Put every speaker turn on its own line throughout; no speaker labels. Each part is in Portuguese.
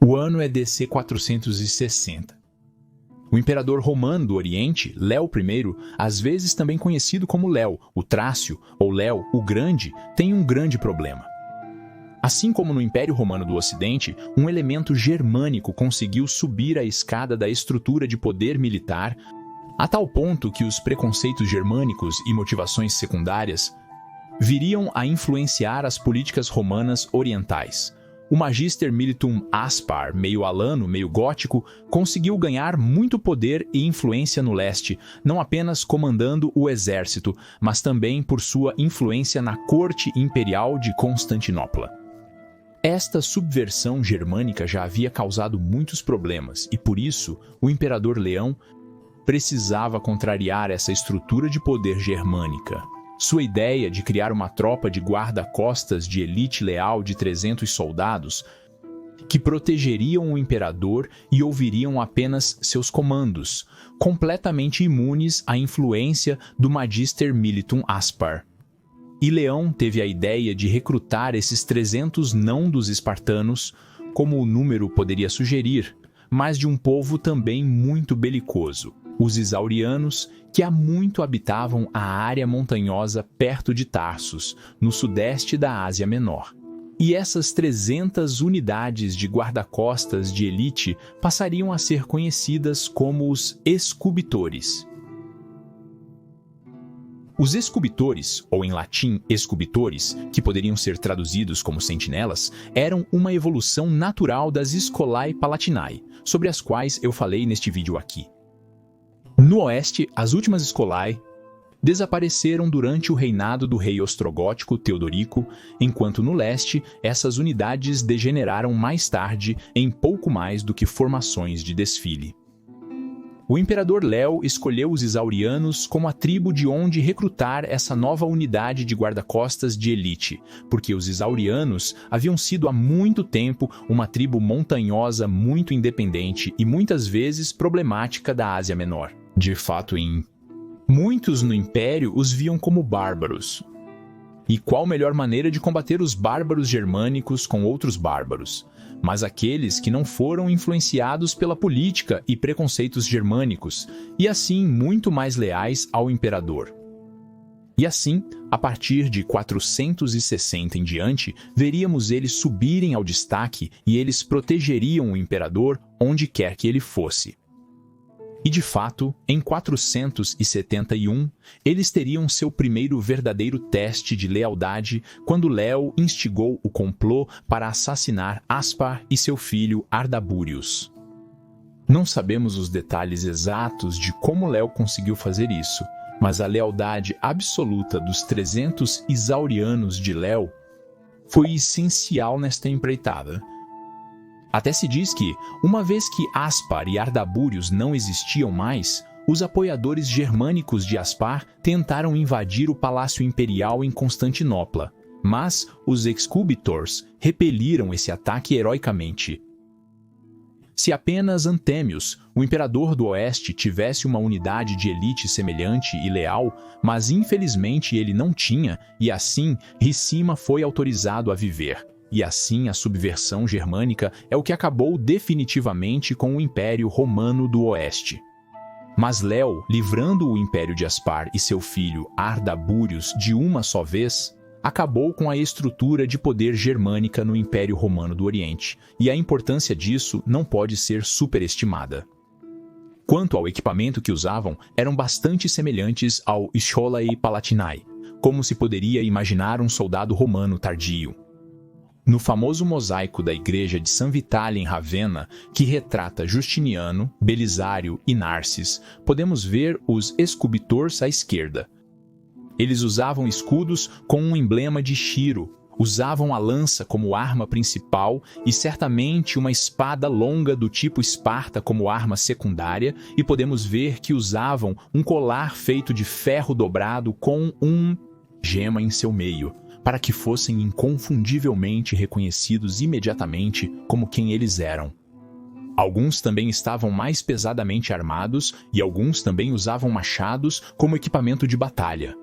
O ano é DC 460. O imperador romano do Oriente, Léo I, às vezes também conhecido como Léo, o Trácio, ou Léo, o Grande, tem um grande problema. Assim como no Império Romano do Ocidente, um elemento germânico conseguiu subir a escada da estrutura de poder militar a tal ponto que os preconceitos germânicos e motivações secundárias viriam a influenciar as políticas romanas orientais. O Magister Militum Aspar, meio alano, meio gótico, conseguiu ganhar muito poder e influência no leste, não apenas comandando o exército, mas também por sua influência na corte imperial de Constantinopla. Esta subversão germânica já havia causado muitos problemas e, por isso, o imperador Leão precisava contrariar essa estrutura de poder germânica. Sua ideia de criar uma tropa de guarda-costas de elite leal de 300 soldados que protegeriam o imperador e ouviriam apenas seus comandos, completamente imunes à influência do Magister Militum Aspar. E Leão teve a ideia de recrutar esses 300 não dos espartanos, como o número poderia sugerir, mas de um povo também muito belicoso, os isaurianos, que há muito habitavam a área montanhosa perto de Tarsus, no sudeste da Ásia Menor. E essas 300 unidades de guarda-costas de elite passariam a ser conhecidas como os escubitores. Os escubitores, ou em latim escubitores, que poderiam ser traduzidos como sentinelas, eram uma evolução natural das Scholae Palatinae, sobre as quais eu falei neste vídeo aqui. No oeste, as últimas Scholae desapareceram durante o reinado do rei ostrogótico Teodorico, enquanto no leste, essas unidades degeneraram mais tarde em pouco mais do que formações de desfile. O imperador Léo escolheu os isaurianos como a tribo de onde recrutar essa nova unidade de guarda-costas de elite, porque os isaurianos haviam sido há muito tempo uma tribo montanhosa muito independente e muitas vezes problemática da Ásia Menor. De fato, muitos no Império os viam como bárbaros. E qual melhor maneira de combater os bárbaros germânicos com outros bárbaros? Mas aqueles que não foram influenciados pela política e preconceitos germânicos, e assim muito mais leais ao imperador. E assim, a partir de 460 em diante, veríamos eles subirem ao destaque e eles protegeriam o imperador onde quer que ele fosse. E de fato, em 471, eles teriam seu primeiro verdadeiro teste de lealdade quando Léo instigou o complô para assassinar Aspar e seu filho Ardaburius. Não sabemos os detalhes exatos de como Léo conseguiu fazer isso, mas a lealdade absoluta dos 300 isaurianos de Léo foi essencial nesta empreitada. Até se diz que, uma vez que Aspar e Ardaburius não existiam mais, os apoiadores germânicos de Aspar tentaram invadir o Palácio Imperial em Constantinopla, mas os Excubitors repeliram esse ataque heroicamente. Se apenas Anthemius, o imperador do Oeste, tivesse uma unidade de elite semelhante e leal, mas infelizmente ele não tinha, e assim Ricima foi autorizado a viver. E assim a subversão germânica é o que acabou definitivamente com o Império Romano do Oeste. Mas Léo, livrando o Império de Aspar e seu filho Ardaburius de uma só vez, acabou com a estrutura de poder germânica no Império Romano do Oriente, e a importância disso não pode ser superestimada. Quanto ao equipamento que usavam, eram bastante semelhantes ao Scholae Palatinae, como se poderia imaginar um soldado romano tardio. No famoso mosaico da igreja de San Vitale em Ravenna, que retrata Justiniano, Belisário e Narses, podemos ver os escubitores à esquerda. Eles usavam escudos com um emblema de Shiro, usavam a lança como arma principal e certamente uma espada longa do tipo Esparta como arma secundária, e podemos ver que usavam um colar feito de ferro dobrado com uma gema em seu meio, para que fossem inconfundivelmente reconhecidos imediatamente como quem eles eram. Alguns também estavam mais pesadamente armados e alguns também usavam machados como equipamento de batalha.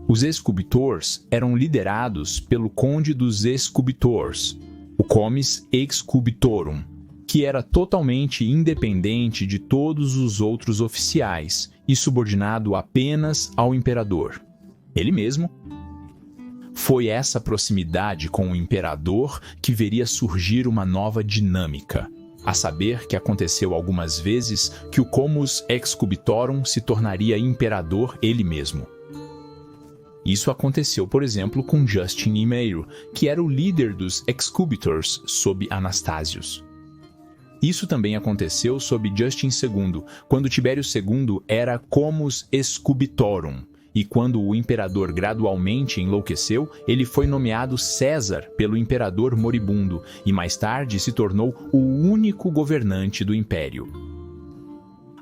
Os escubitores eram liderados pelo conde dos escubitores, o comes excubitorum, que era totalmente independente de todos os outros oficiais e subordinado apenas ao imperador, ele mesmo. Foi essa proximidade com o imperador que veria surgir uma nova dinâmica, a saber que aconteceu algumas vezes que o comus excubitorum se tornaria imperador ele mesmo. Isso aconteceu, por exemplo, com Justin I Meio, que era o líder dos excubitors sob Anastasius. Isso também aconteceu sob Justin II, quando Tibério II era comus excubitorum, e quando o imperador gradualmente enlouqueceu, ele foi nomeado César pelo imperador moribundo e mais tarde se tornou o único governante do império.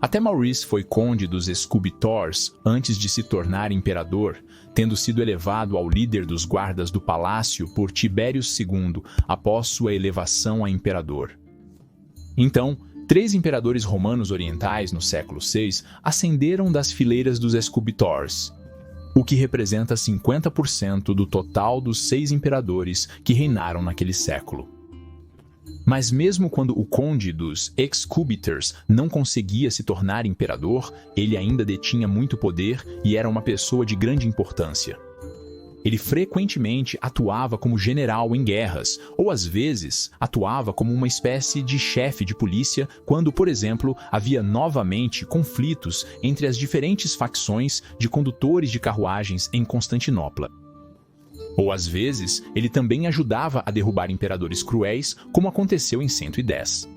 Até Maurice foi conde dos excubitors antes de se tornar imperador, tendo sido elevado ao líder dos guardas do palácio por Tibério II após sua elevação a imperador. Então, 3 imperadores romanos orientais no século VI ascenderam das fileiras dos excubitors, o que representa 50% do total dos 6 imperadores que reinaram naquele século. Mas mesmo quando o conde dos excubitors não conseguia se tornar imperador, ele ainda detinha muito poder e era uma pessoa de grande importância. Ele frequentemente atuava como general em guerras, ou às vezes atuava como uma espécie de chefe de polícia quando, por exemplo, havia novamente conflitos entre as diferentes facções de condutores de carruagens em Constantinopla. Ou às vezes, ele também ajudava a derrubar imperadores cruéis, como aconteceu em 110.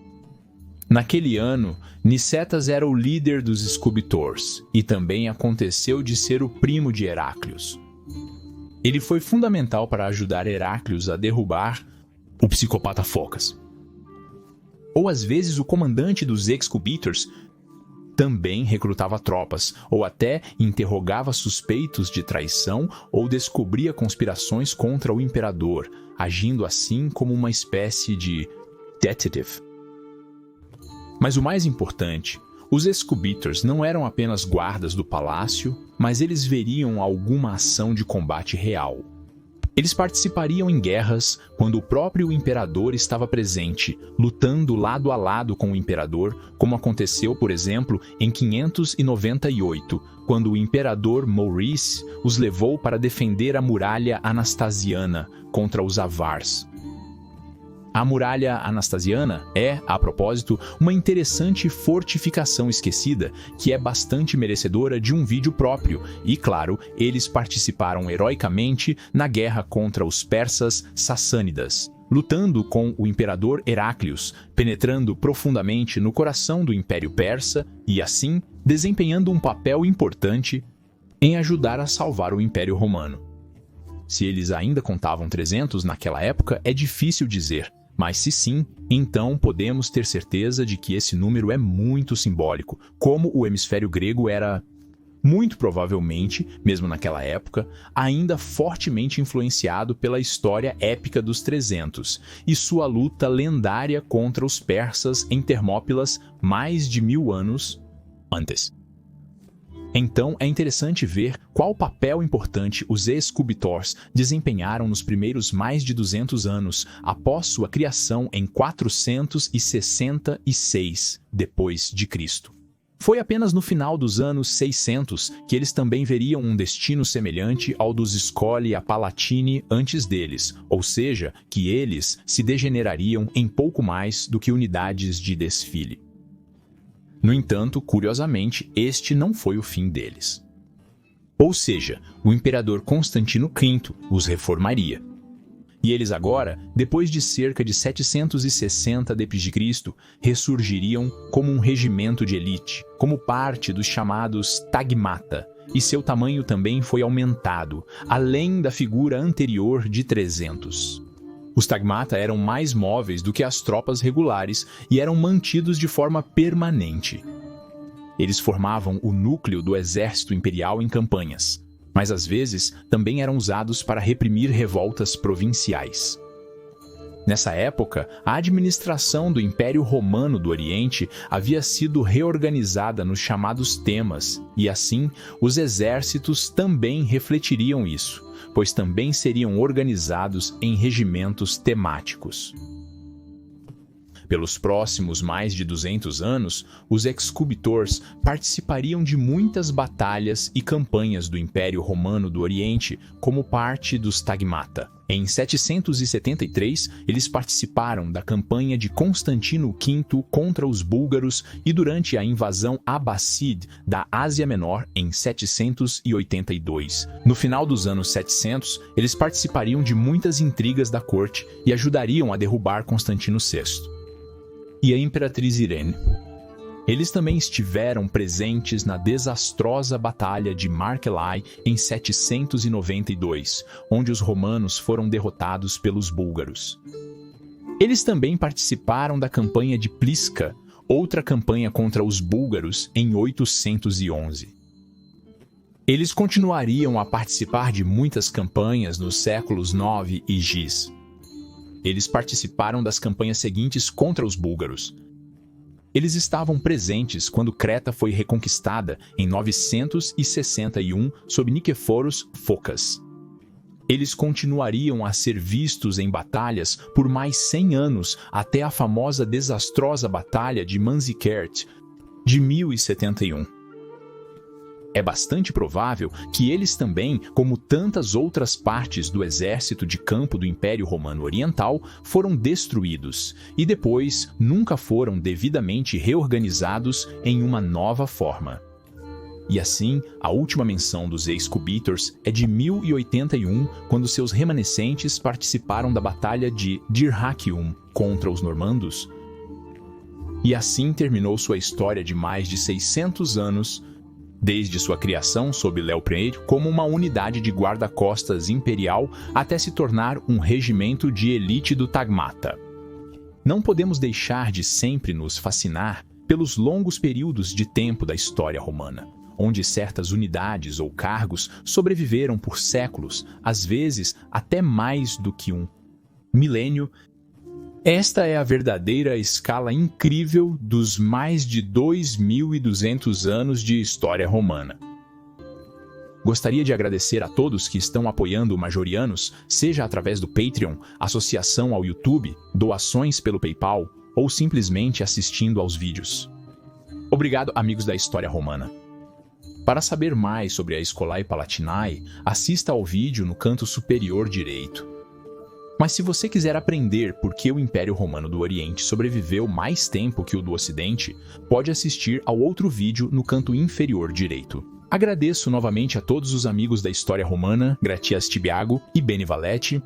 Naquele ano, Nicetas era o líder dos excubitors, e também aconteceu de ser o primo de Heráclius. Ele foi fundamental para ajudar Heráclius a derrubar o psicopata Focas. Ou às vezes o comandante dos excubitors também recrutava tropas, ou até interrogava suspeitos de traição ou descobria conspirações contra o imperador, agindo assim como uma espécie de detective. Mas o mais importante, os excubitors não eram apenas guardas do palácio, mas eles veriam alguma ação de combate real. Eles participariam em guerras quando o próprio imperador estava presente, lutando lado a lado com o imperador, como aconteceu, por exemplo, em 598, quando o imperador Maurice os levou para defender a muralha anastasiana contra os avars. A muralha anastasiana é, a propósito, uma interessante fortificação esquecida que é bastante merecedora de um vídeo próprio e, claro, eles participaram heroicamente na guerra contra os persas sassânidas, lutando com o imperador Heráclius, penetrando profundamente no coração do Império Persa e, assim, desempenhando um papel importante em ajudar a salvar o Império Romano. Se eles ainda contavam 300 naquela época, é difícil dizer. Mas se sim, então podemos ter certeza de que esse número é muito simbólico, como o hemisfério grego era, muito provavelmente, mesmo naquela época, ainda fortemente influenciado pela história épica dos 300 e sua luta lendária contra os persas em Termópilas mais de 1000 anos antes. Então, é interessante ver qual papel importante os excubitors desempenharam nos primeiros mais de 200 anos após sua criação em 466 depois de Cristo. Foi apenas no final dos anos 600 que eles também veriam um destino semelhante ao dos Scoli Palatini antes deles, ou seja, que eles se degenerariam em pouco mais do que unidades de desfile. No entanto, curiosamente, este não foi o fim deles. Ou seja, o imperador Constantino V os reformaria. E eles agora, depois de cerca de 760 d.C., ressurgiriam como um regimento de elite, como parte dos chamados tagmata, e seu tamanho também foi aumentado, além da figura anterior de 300. Os tagmata eram mais móveis do que as tropas regulares e eram mantidos de forma permanente. Eles formavam o núcleo do exército imperial em campanhas, mas às vezes também eram usados para reprimir revoltas provinciais. Nessa época, a administração do Império Romano do Oriente havia sido reorganizada nos chamados temas, e assim, os exércitos também refletiriam isso, pois também seriam organizados em regimentos temáticos. Pelos próximos mais de 200 anos, os excubitors participariam de muitas batalhas e campanhas do Império Romano do Oriente como parte dos Tagmata. Em 773, eles participaram da campanha de Constantino V contra os búlgaros e durante a invasão abásside da Ásia Menor em 782. No final dos anos 700, eles participariam de muitas intrigas da corte e ajudariam a derrubar Constantino VI e a Imperatriz Irene. Eles também estiveram presentes na desastrosa Batalha de Markelai em 792, onde os romanos foram derrotados pelos búlgaros. Eles também participaram da campanha de Pliska, outra campanha contra os búlgaros, em 811. Eles continuariam a participar de muitas campanhas nos séculos 9 e X. Eles participaram das campanhas seguintes contra os búlgaros. Eles estavam presentes quando Creta foi reconquistada em 961 sob Nicephorus Phocas. Eles continuariam a ser vistos em batalhas por mais 100 anos até a famosa desastrosa Batalha de Manzikert, de 1071. É bastante provável que eles também, como tantas outras partes do exército de campo do Império Romano Oriental, foram destruídos e depois nunca foram devidamente reorganizados em uma nova forma. E assim, a última menção dos excubitors é de 1081, quando seus remanescentes participaram da Batalha de Dyrrhachium contra os normandos. E assim terminou sua história de mais de 600 anos, desde sua criação sob Leopold como uma unidade de guarda-costas imperial até se tornar um regimento de elite do Tagmata. Não podemos deixar de sempre nos fascinar pelos longos períodos de tempo da história romana, onde certas unidades ou cargos sobreviveram por séculos, às vezes até mais do que um milênio. Esta é a verdadeira escala incrível dos mais de 2.200 anos de história romana. Gostaria de agradecer a todos que estão apoiando o Majorianos, seja através do Patreon, associação ao YouTube, doações pelo PayPal ou simplesmente assistindo aos vídeos. Obrigado, amigos da história romana. Para saber mais sobre a Scholae Palatinae, assista ao vídeo no canto superior direito. Mas se você quiser aprender por que o Império Romano do Oriente sobreviveu mais tempo que o do Ocidente, pode assistir ao outro vídeo no canto inferior direito. Agradeço novamente a todos os amigos da história romana, Gratias Tibiago e Beni Valete,